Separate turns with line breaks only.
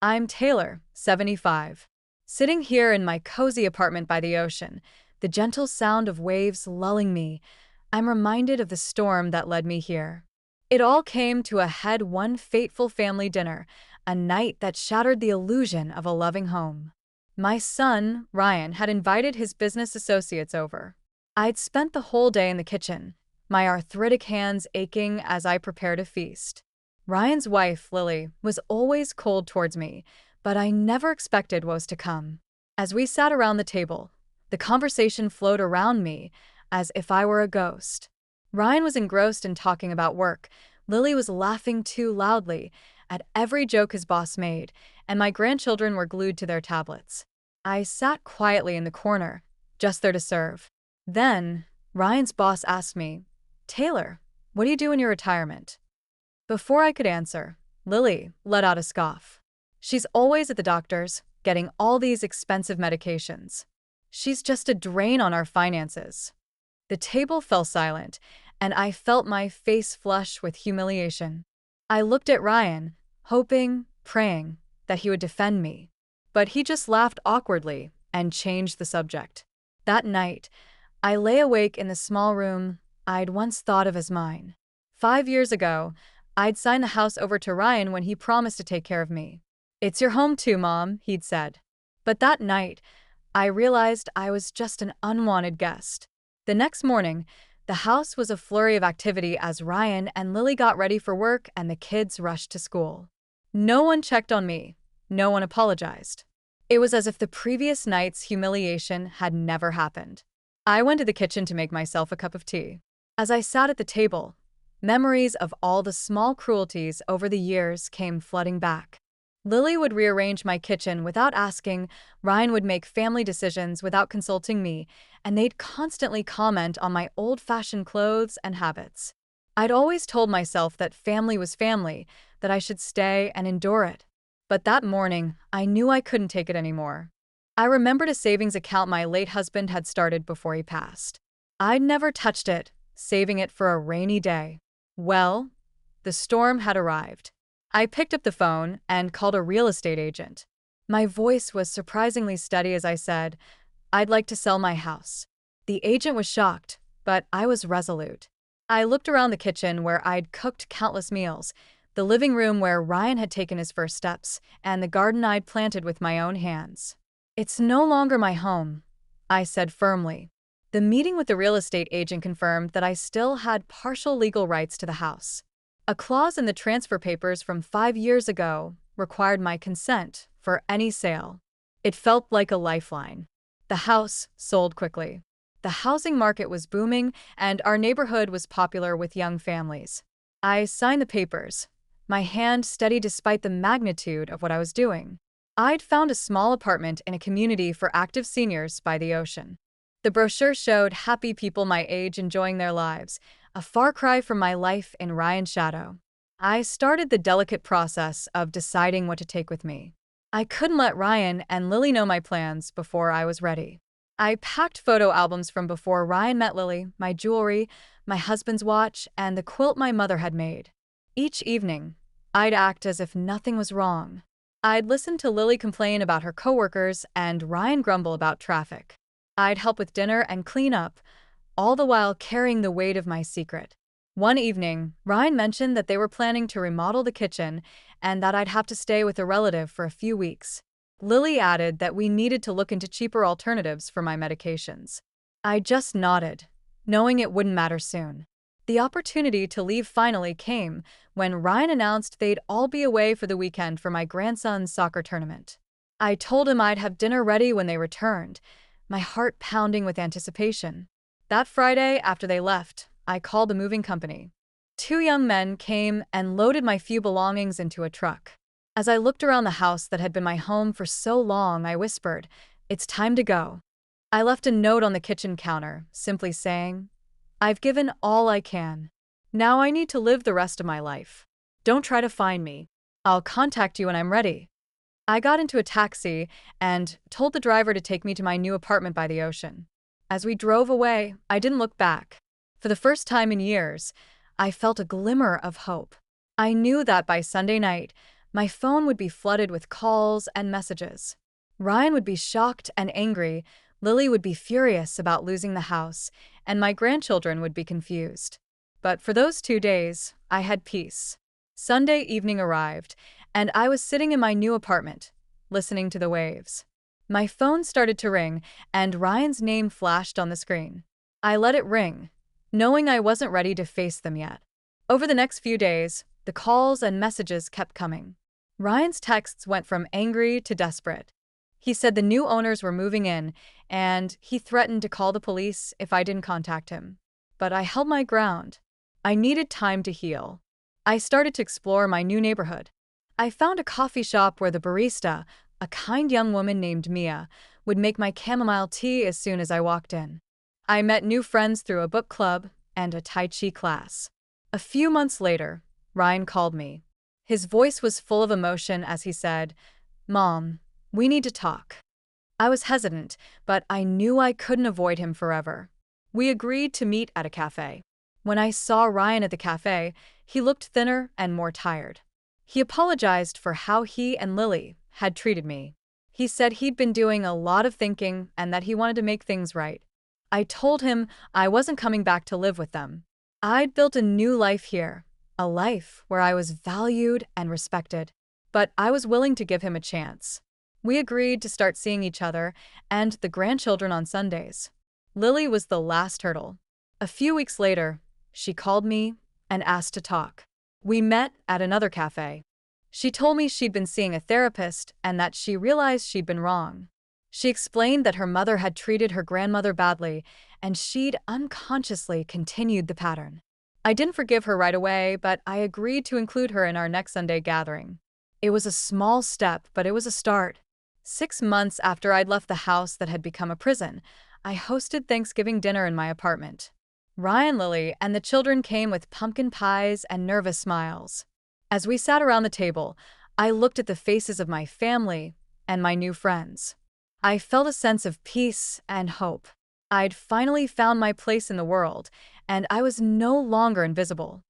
I'm Taylor, 75. Sitting here in my cozy apartment by the ocean, the gentle sound of waves lulling me, I'm reminded of the storm that led me here. It all came to a head one fateful family dinner, a night that shattered the illusion of a loving home. My son, Ryan, had invited his business associates over. I'd spent the whole day in the kitchen, my arthritic hands aching as I prepared a feast. Ryan's wife, Lily, was always cold towards me, but I never expected what was to come. As we sat around the table, the conversation flowed around me as if I were a ghost. Ryan was engrossed in talking about work. Lily was laughing too loudly at every joke his boss made, and my grandchildren were glued to their tablets. I sat quietly in the corner, just there to serve. Then, Ryan's boss asked me, "Taylor, what do you do in your retirement?" Before I could answer, Lily let out a scoff. "She's always at the doctor's, getting all these expensive medications. She's just a drain on our finances." The table fell silent, and I felt my face flush with humiliation. I looked at Ryan, hoping, praying, that he would defend me. But he just laughed awkwardly and changed the subject. That night, I lay awake in the small room I'd once thought of as mine. 5 years ago, I'd signed the house over to Ryan when he promised to take care of me. "It's your home too, Mom," he'd said. But that night, I realized I was just an unwanted guest. The next morning, the house was a flurry of activity as Ryan and Lily got ready for work and the kids rushed to school. No one checked on me. No one apologized. It was as if the previous night's humiliation had never happened. I went to the kitchen to make myself a cup of tea. As I sat at the table, memories of all the small cruelties over the years came flooding back. Lily would rearrange my kitchen without asking, Ryan would make family decisions without consulting me, and they'd constantly comment on my old-fashioned clothes and habits. I'd always told myself that family was family, that I should stay and endure it. But that morning, I knew I couldn't take it anymore. I remembered a savings account my late husband had started before he passed. I'd never touched it, saving it for a rainy day. Well, the storm had arrived. I picked up the phone and called a real estate agent. My voice was surprisingly steady as I said, "I'd like to sell my house." The agent was shocked, but I was resolute. I looked around the kitchen where I'd cooked countless meals, the living room where Ryan had taken his first steps, and the garden I'd planted with my own hands. "It's no longer my home," I said firmly. The meeting with the real estate agent confirmed that I still had partial legal rights to the house. A clause in the transfer papers from 5 years ago required my consent for any sale. It felt like a lifeline. The house sold quickly. The housing market was booming, and our neighborhood was popular with young families. I signed the papers, my hand steady despite the magnitude of what I was doing. I'd found a small apartment in a community for active seniors by the ocean. The brochure showed happy people my age enjoying their lives, a far cry from my life in Ryan's shadow. I started the delicate process of deciding what to take with me. I couldn't let Ryan and Lily know my plans before I was ready. I packed photo albums from before Ryan met Lily, my jewelry, my husband's watch, and the quilt my mother had made. Each evening, I'd act as if nothing was wrong. I'd listen to Lily complain about her coworkers and Ryan grumble about traffic. I'd help with dinner and clean up, all the while carrying the weight of my secret. One evening, Ryan mentioned that they were planning to remodel the kitchen and that I'd have to stay with a relative for a few weeks. Lily added that we needed to look into cheaper alternatives for my medications. I just nodded, knowing it wouldn't matter soon. The opportunity to leave finally came when Ryan announced they'd all be away for the weekend for my grandson's soccer tournament. I told him I'd have dinner ready when they returned, my heart pounding with anticipation. That Friday, after they left, I called the moving company. 2 young men came and loaded my few belongings into a truck. As I looked around the house that had been my home for so long, I whispered, "It's time to go." I left a note on the kitchen counter, simply saying, "I've given all I can. Now I need to live the rest of my life. Don't try to find me. I'll contact you when I'm ready." I got into a taxi and told the driver to take me to my new apartment by the ocean. As we drove away, I didn't look back. For the first time in years, I felt a glimmer of hope. I knew that by Sunday night, My phone would be flooded with calls and messages. Ryan would be shocked and angry, Lily would be furious about losing the house, and my grandchildren would be confused. But for those 2 days, I had peace. Sunday evening arrived, and I was sitting in my new apartment, listening to the waves. My phone started to ring, and Ryan's name flashed on the screen. I let it ring, knowing I wasn't ready to face them yet. Over the next few days, the calls and messages kept coming. Ryan's texts went from angry to desperate. He said the new owners were moving in, and he threatened to call the police if I didn't contact him. But I held my ground. I needed time to heal. I started to explore my new neighborhood. I found a coffee shop where the barista, a kind young woman named Mia, would make my chamomile tea as soon as I walked in. I met new friends through a book club and a Tai Chi class. A few months later, Ryan called me. His voice was full of emotion as he said, "Mom, we need to talk." I was hesitant, but I knew I couldn't avoid him forever. We agreed to meet at a cafe. When I saw Ryan at the cafe, he looked thinner and more tired. He apologized for how he and Lily had treated me. He said he'd been doing a lot of thinking and that he wanted to make things right. I told him I wasn't coming back to live with them. I'd built a new life here, a life where I was valued and respected, but I was willing to give him a chance. We agreed to start seeing each other and the grandchildren on Sundays. Lily was the last hurdle. A few weeks later, she called me and asked to talk. We met at another cafe. She told me she'd been seeing a therapist and that she realized she'd been wrong. She explained that her mother had treated her grandmother badly, and she'd unconsciously continued the pattern. I didn't forgive her right away, but I agreed to include her in our next Sunday gathering. It was a small step, but it was a start. 6 months after I'd left the house that had become a prison, I hosted Thanksgiving dinner in my apartment. Ryan, Lily, and the children came with pumpkin pies and nervous smiles. As we sat around the table, I looked at the faces of my family and my new friends. I felt a sense of peace and hope. I'd finally found my place in the world, and I was no longer invisible.